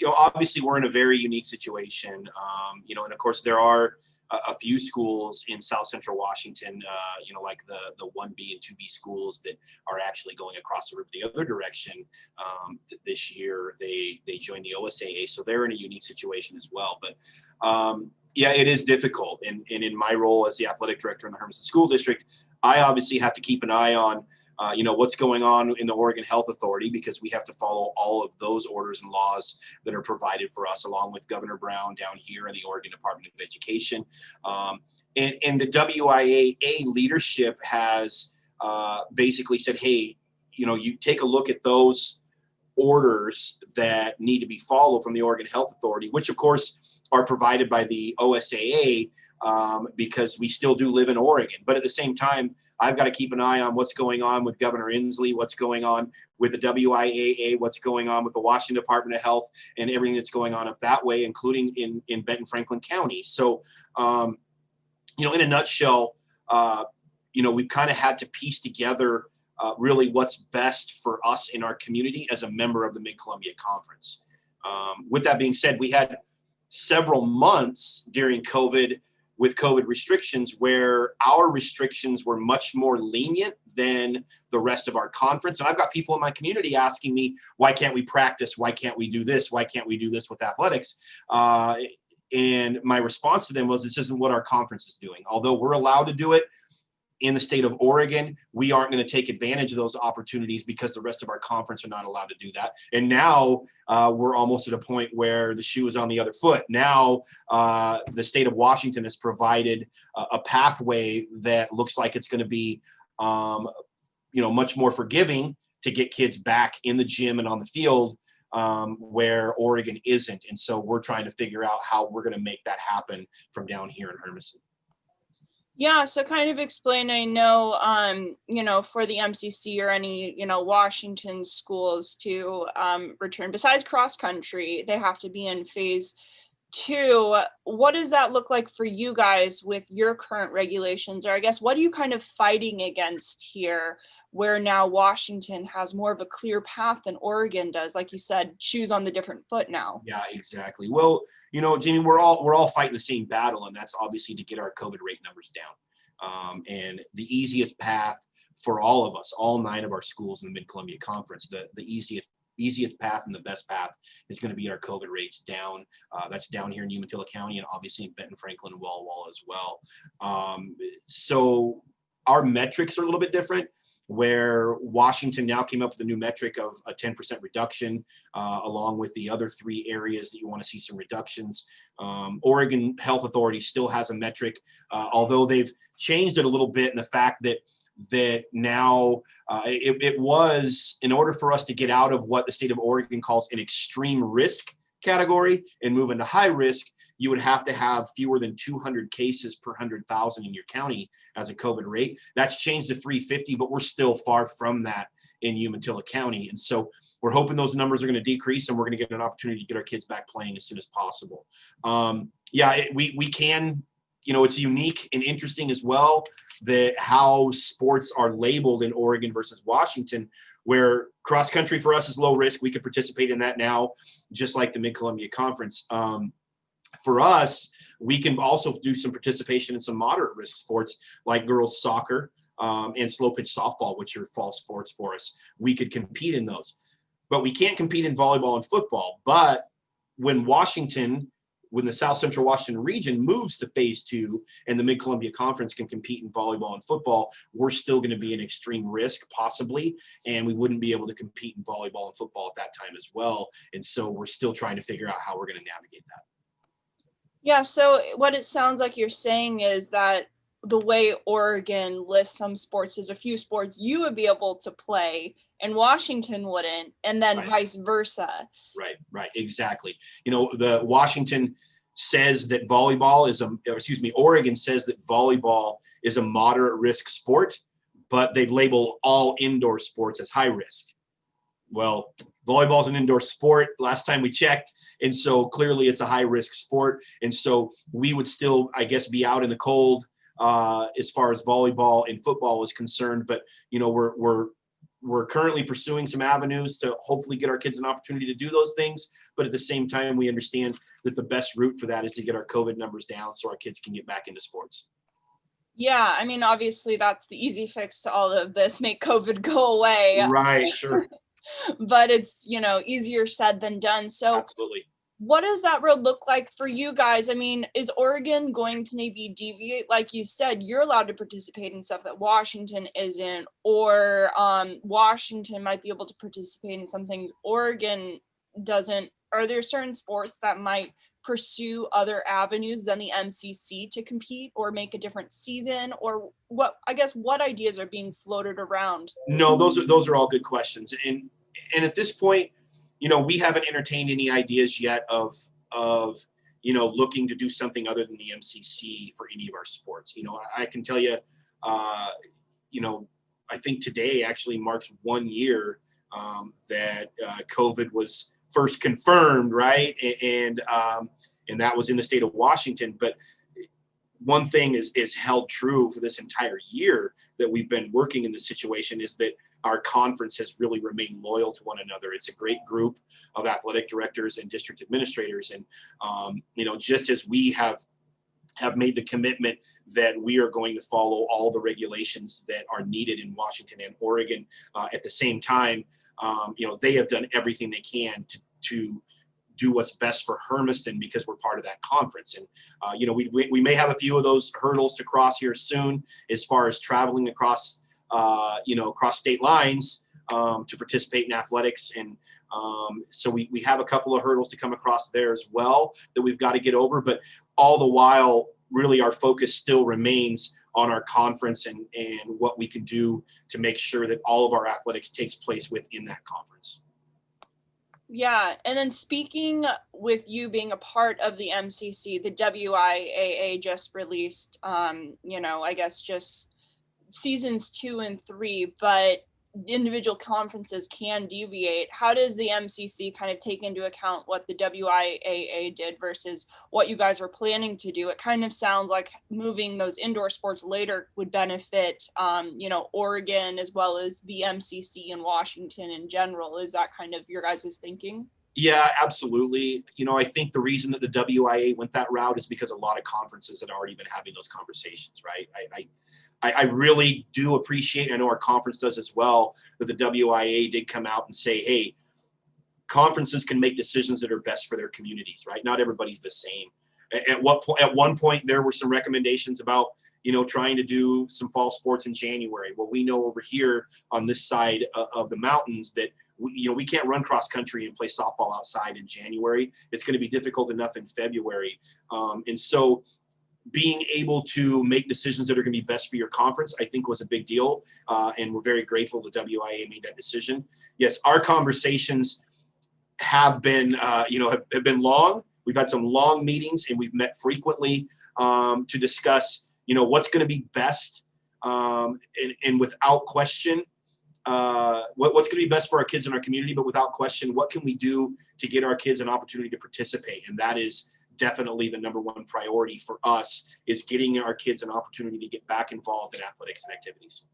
Obviously we're in a very unique situation, and of course there are a few schools in South Central Washington, like the 1B and 2B schools that are actually going across the river the other direction. This year they joined the OSAA, so they're in a unique situation as well. But yeah, it is difficult. And in my role as the athletic director in the Hermiston School District, I obviously have to keep an eye on what's going on in the Oregon Health Authority, because we have to follow all of those orders and laws that are provided for us, along with Governor Brown down here and the Oregon Department of Education. And the WIAA leadership has basically said, hey, you take a look at those orders that need to be followed from the Oregon Health Authority, which of course are provided by the OSAA, because we still do live in Oregon. But at the same time, I've got to keep an eye on what's going on with Governor Inslee, what's going on with the WIAA, what's going on with the Washington Department of Health, and everything that's going on up that way, including in Benton Franklin County. So, in a nutshell, we've kind of had to piece together really what's best for us in our community as a member of the Mid-Columbia Conference. With that being said, we had several months during COVID with COVID restrictions where our restrictions were much more lenient than the rest of our conference. And I've got people in my community asking me, why can't we practice? Why can't we do this? Why can't we do this with athletics? And my response to them was, this isn't what our conference is doing. Although we're allowed to do it in the state of Oregon, we aren't going to take advantage of those opportunities because the rest of our conference are not allowed to do that. And now we're almost at a point where the shoe is on the other foot. Now the state of Washington has provided a pathway that looks like it's going to be, much more forgiving to get kids back in the gym and on the field, where Oregon isn't. And so we're trying to figure out how we're going to make that happen from down here in Hermiston. Yeah, so kind of explain, I know, for the MCC or any, Washington schools to return, besides cross country, they have to be in phase 2. What does that look like for you guys with your current regulations? Or I guess, what are you kind of fighting against here, where now Washington has more of a clear path than Oregon does? Like you said, shoes on the different foot now. Yeah, exactly. Well, Jamie, we're all fighting the same battle, and that's obviously to get our COVID rate numbers down. And the easiest path for all of us, all 9 of our schools in the Mid-Columbia Conference, the easiest path and the best path is going to be our COVID rates down. That's down here in Umatilla County, and obviously in Benton Franklin and Walla Walla as well. So our metrics are a little bit different, where Washington now came up with a new metric of a 10% reduction, along with the other 3 areas that you want to see some reductions. Oregon Health Authority still has a metric, although they've changed it a little bit in the fact that now it was, in order for us to get out of what the state of Oregon calls an extreme risk category and move into high risk, you would have to have fewer than 200 cases per 100,000 in your county as a COVID rate. That's changed to 350, but we're still far from that in Umatilla County. And so we're hoping those numbers are going to decrease, and we're going to get an opportunity to get our kids back playing as soon as possible. We can, it's unique and interesting as well that how sports are labeled in Oregon versus Washington, where cross country for us is low risk. We could participate in that now, just like the Mid-Columbia Conference. For us, we can also do some participation in some moderate risk sports like girls soccer and slow pitch softball, which are fall sports for us. We could compete in those, but we can't compete in volleyball and football. But when the South Central Washington region moves to phase 2 and the Mid-Columbia Conference can compete in volleyball and football, we're still going to be an extreme risk possibly, and we wouldn't be able to compete in volleyball and football at that time as well. And so we're still trying to figure out how we're going to navigate that. Yeah, so what it sounds like you're saying is that the way Oregon lists some sports, there's a few sports you would be able to play and Washington wouldn't, and then vice versa. Right, exactly. The Washington says that Oregon says that volleyball is a moderate risk sport, but they've labeled all indoor sports as high risk. Well, volleyball is an indoor sport last time we checked, and so clearly it's a high risk sport, and so we would still, I guess, be out in the cold as far as volleyball and football is concerned. But we're we're currently pursuing some avenues to hopefully get our kids an opportunity to do those things. But at the same time, we understand that the best route for that is to get our COVID numbers down so our kids can get back into sports. Yeah, I mean, obviously that's the easy fix to all of this, make COVID go away. Right, sure. But it's, easier said than done. So Absolutely. what does that road look like for you guys? I mean, is Oregon going to maybe deviate? Like you said, you're allowed to participate in stuff that Washington isn't, or Washington might be able to participate in something Oregon doesn't. Are there certain sports that might pursue other avenues than the MCC to compete or make a different season? Or what, I guess, what ideas are being floated around? No, those are all good questions. And at this point, we haven't entertained any ideas yet of looking to do something other than the MCC for any of our sports. I can tell you, I think today actually marks 1 year that COVID was first confirmed, right? And that was in the state of Washington. But one thing is held true for this entire year that we've been working in this situation is that our conference has really remained loyal to one another. It's a great group of athletic directors and district administrators. And, just as we have made the commitment that we are going to follow all the regulations that are needed in Washington and Oregon, at the same time, they have done everything they can to do what's best for Hermiston because we're part of that conference. And, we may have a few of those hurdles to cross here soon as far as traveling across state lines to participate in athletics. And so we have a couple of hurdles to come across there as well that we've got to get over. But all the while, really our focus still remains on our conference and what we can do to make sure that all of our athletics takes place within that conference. Yeah, and then speaking with you being a part of the MCC, the WIAA just released, I guess just seasons 2 and 3, but individual conferences can deviate. How does the MCC kind of take into account what the WIAA did versus what you guys were planning to do? It kind of sounds like moving those indoor sports later would benefit, Oregon as well as the MCC and Washington in general. Is that kind of your guys' thinking? Yeah, absolutely. I think the reason that the WIA went that route is because a lot of conferences had already been having those conversations, right? I really do appreciate, and I know our conference does as well, that the WIA did come out and say, hey, conferences can make decisions that are best for their communities, right? Not everybody's the same. At one point, there were some recommendations about, trying to do some fall sports in January. Well, we know over here on this side of the mountains that we can't run cross country and play softball outside in January. It's going to be difficult enough in February. And so being able to make decisions that are going to be best for your conference, I think was a big deal. And we're very grateful the WIA made that decision. Yes, our conversations have been, have been long. We've had some long meetings and we've met frequently to discuss, what's going to be best. And without question, what's going to be best for our kids in our community, but without question, what can we do to get our kids an opportunity to participate? And that is definitely the number one priority for us, is getting our kids an opportunity to get back involved in athletics and activities.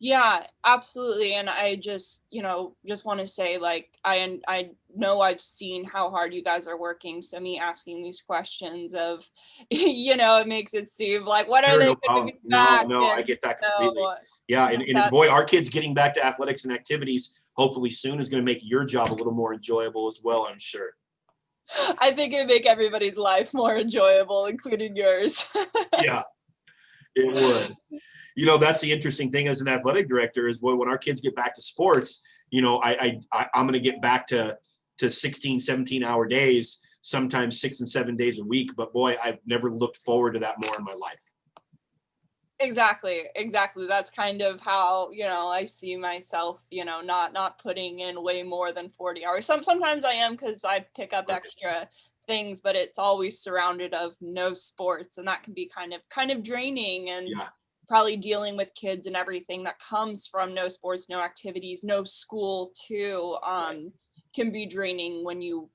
Yeah, absolutely. And I just want to say, like, I know I've seen how hard you guys are working. So me asking these questions of, it makes it seem like, when are they going to be back? No, I get that completely. Yeah. And boy, our kids getting back to athletics and activities, hopefully soon, is going to make your job a little more enjoyable as well, I'm sure. I think it'd make everybody's life more enjoyable, including yours. Yeah, it would. That's the interesting thing as an athletic director is, boy, when our kids get back to sports, I'm going to get back to 16, 17-hour days, sometimes 6 and 7 days a week. But boy, I've never looked forward to that more in my life. Exactly. That's kind of how, I see myself, not putting in way more than 40 hours. Sometimes I am, because I pick up extra things, but it's always surrounded of no sports, and that can be kind of draining. And probably dealing with kids and everything that comes from no sports, no activities, no school too, can be draining when you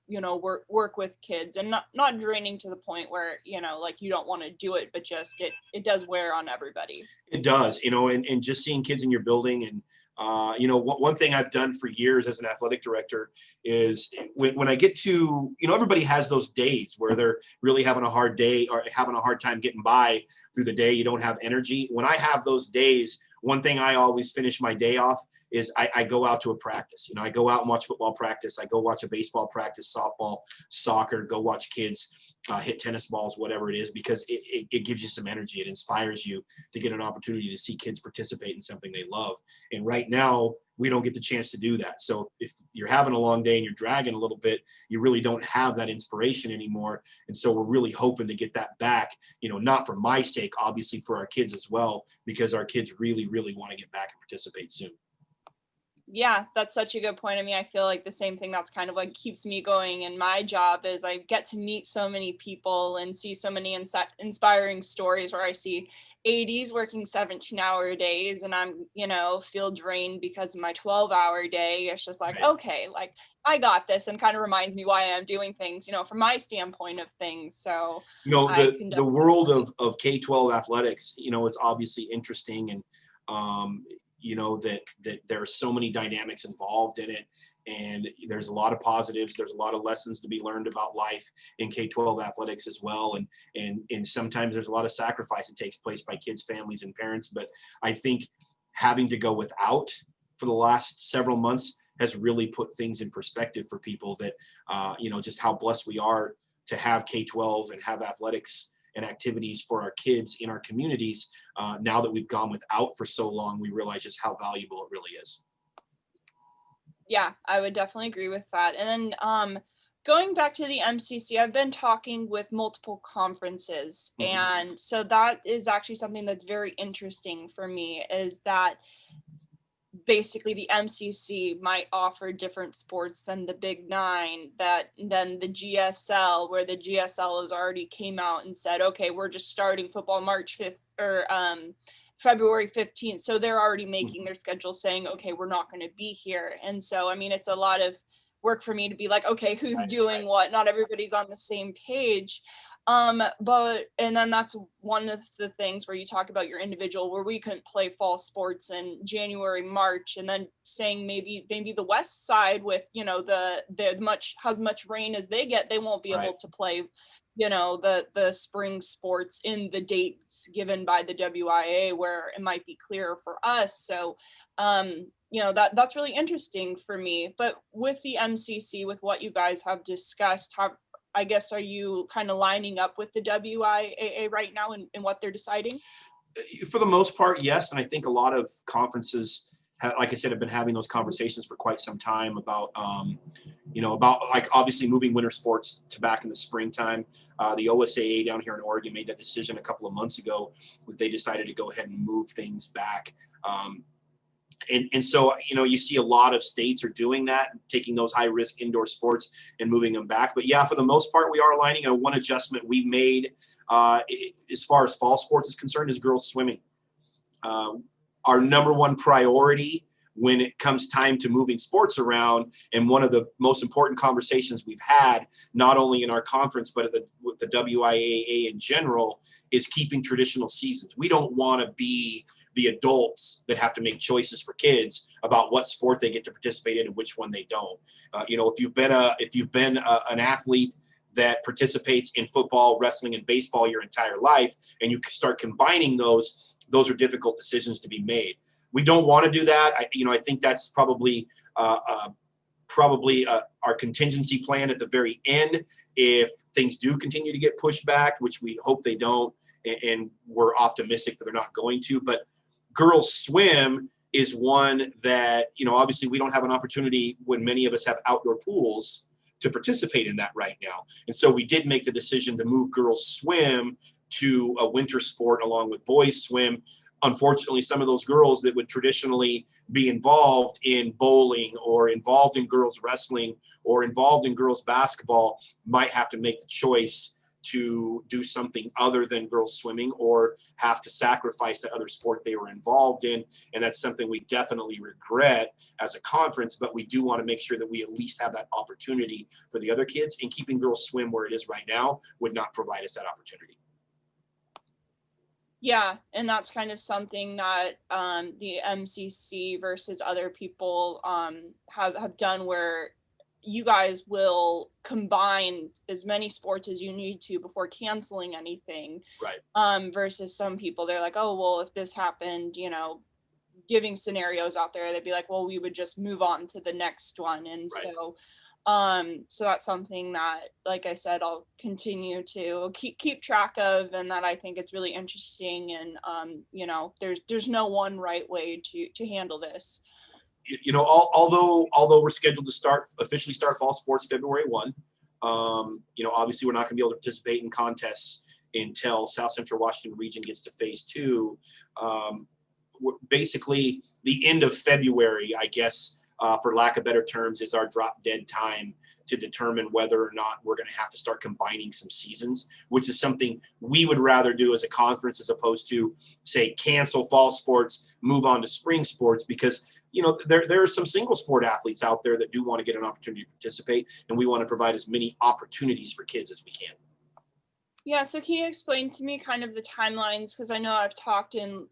work with kids, and not draining to the point where, like you don't want to do it, but just it does wear on everybody. It does, and just seeing kids in your building and One thing I've done for years as an athletic director is when I get to, everybody has those days where they're really having a hard day or having a hard time getting by through the day. You don't have energy. When I have those days, one thing I always finish my day off is I go out to a practice. I go out and watch football practice. I go watch a baseball practice, softball, soccer, go watch kids hit tennis balls, whatever it is, because it gives you some energy. It inspires you to get an opportunity to see kids participate in something they love. And right now, we don't get the chance to do that. So if you're having a long day and you're dragging a little bit, you really don't have that inspiration anymore. And so we're really hoping to get that back, not for my sake, obviously for our kids as well, because our kids really, really want to get back and participate soon. Yeah, that's such a good point. I mean, I feel like the same thing that's kind of like keeps me going in my job is I get to meet so many people and see so many inspiring stories where I see ADs working 17-hour days and I'm, feel drained because of my 12-hour day. It's just like, Right. okay, like I got this, and kind of reminds me why I'm doing things, from my standpoint of things. So I can The world definitely. of K-12 athletics, is obviously interesting, and that there are so many dynamics involved in it, and there's a lot of positives. There's a lot of lessons to be learned about life in K-12 athletics as well, and sometimes there's a lot of sacrifice that takes place by kids, families, and parents. But I think having to go without for the last several months has really put things in perspective for people that just how blessed we are to have K-12 and have athletics and activities for our kids in our communities. Now that we've gone without for so long, we realize just how valuable it really is. Yeah, I would definitely agree with that. And then going back to the MCC, I've been talking with multiple conferences. Mhm. And so that is actually something that's very interesting for me, is that basically the MCC might offer different sports than the Big Nine, than the GSL, where the GSL has already came out and said, okay, we're just starting football March 5th or February 15th. So they're already making their schedule saying, okay, we're not going to be here. And so, I mean, it's a lot of work for me to be like, okay, who's doing what? Not everybody's on the same page. And then that's one of the things where you talk about your individual, where we couldn't play fall sports in January, March, and then saying maybe the West Side with, as much rain as they get, they won't be able to play, the spring sports in the dates given by the WIA, where it might be clearer for us. So, that's really interesting for me. But with the MCC, with what you guys have discussed, I guess, are you kind of lining up with the WIAA right now in what they're deciding? For the most part, yes. And I think a lot of conferences, like I said, have been having those conversations for quite some time about, about like obviously moving winter sports to back in the springtime. The OSAA down here in Oregon made that decision a couple of months ago. They decided to go ahead and move things back. And so, you see a lot of states are doing that, taking those high risk indoor sports and moving them back. But yeah, for the most part, we are aligning. One adjustment we made as far as fall sports is concerned is girls swimming. Our number one priority when it comes time to moving sports around, and one of the most important conversations we've had, not only in our conference, but with the WIAA in general, is keeping traditional seasons. We don't want to be the adults that have to make choices for kids about what sport they get to participate in and which one they don't. If you've been an athlete that participates in football, wrestling, and baseball your entire life, and you start combining those are difficult decisions to be made. We don't want to do that. I think that's probably our contingency plan at the very end if things do continue to get pushed back, which we hope they don't, and we're optimistic that they're not going to. But girls swim is one that, obviously we don't have an opportunity when many of us have outdoor pools to participate in that right now. And so we did make the decision to move girls swim to a winter sport along with boys swim. Unfortunately, some of those girls that would traditionally be involved in bowling or involved in girls wrestling or involved in girls basketball might have to make the choice to do something other than girls swimming, or have to sacrifice that other sport they were involved in. And that's something we definitely regret as a conference, but we do want to make sure that we at least have that opportunity for the other kids, and keeping girls swim where it is right now would not provide us that opportunity. Yeah, and that's kind of something that the MCC versus other people have done, where you guys will combine as many sports as you need to before canceling anything. Right. Versus some people, they're like, oh well, if this happened, giving scenarios out there, they'd be like, well, we would just move on to the next one. And Right. so that's something that, like I said, I'll continue to keep track of, and that I think it's really interesting. And there's no one right way to handle this. Although we're scheduled to officially start fall sports February 1, obviously we're not going to be able to participate in contests until South Central Washington region gets to phase 2. Basically, the end of February, I guess, for lack of better terms, is our drop dead time to determine whether or not we're going to have to start combining some seasons, which is something we would rather do as a conference, as opposed to, say, cancel fall sports, move on to spring sports, because there are some single sport athletes out there that do want to get an opportunity to participate, and we want to provide as many opportunities for kids as we can. Yeah, so can you explain to me kind of the timelines? Because I know I've talked in,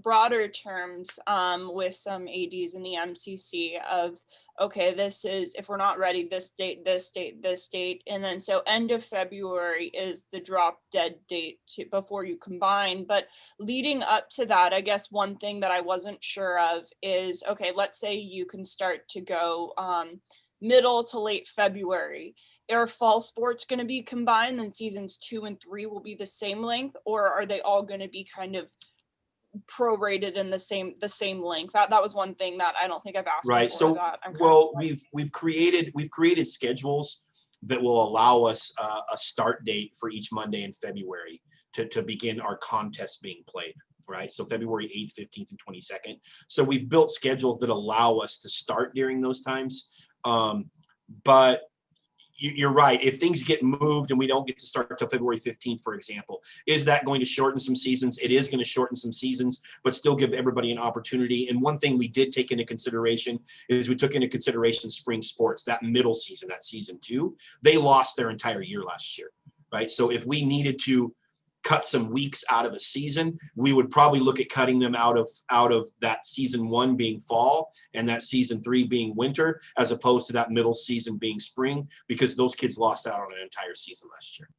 broader terms with some ADs in the MCC of, okay, this is, if we're not ready, this date, this date, this date. And then so end of February is the drop dead date before you combine. But leading up to that, I guess one thing that I wasn't sure of is, okay, let's say you can start to go middle to late February. Are fall sports going to be combined, then seasons 2 and 3 will be the same length, or are they all going to be kind of prorated in the same length? That was one thing that I don't think I've asked Right. before. So, that I'm well, we've created schedules that will allow us a start date for each Monday in February to begin our contest being played. Right. So February 8th, 15th, and 22nd. So we've built schedules that allow us to start during those times. But you're right. If things get moved and we don't get to start until February 15th, for example, is that going to shorten some seasons? It is going to shorten some seasons, but still give everybody an opportunity. And one thing we did take into consideration is we took into consideration spring sports, that middle season, that season 2. They lost their entire year last year, right? So if we needed to cut some weeks out of a season, we would probably look at cutting them out of that season 1 being fall and that season 3 being winter, as opposed to that middle season being spring, because those kids lost out on an entire season last year.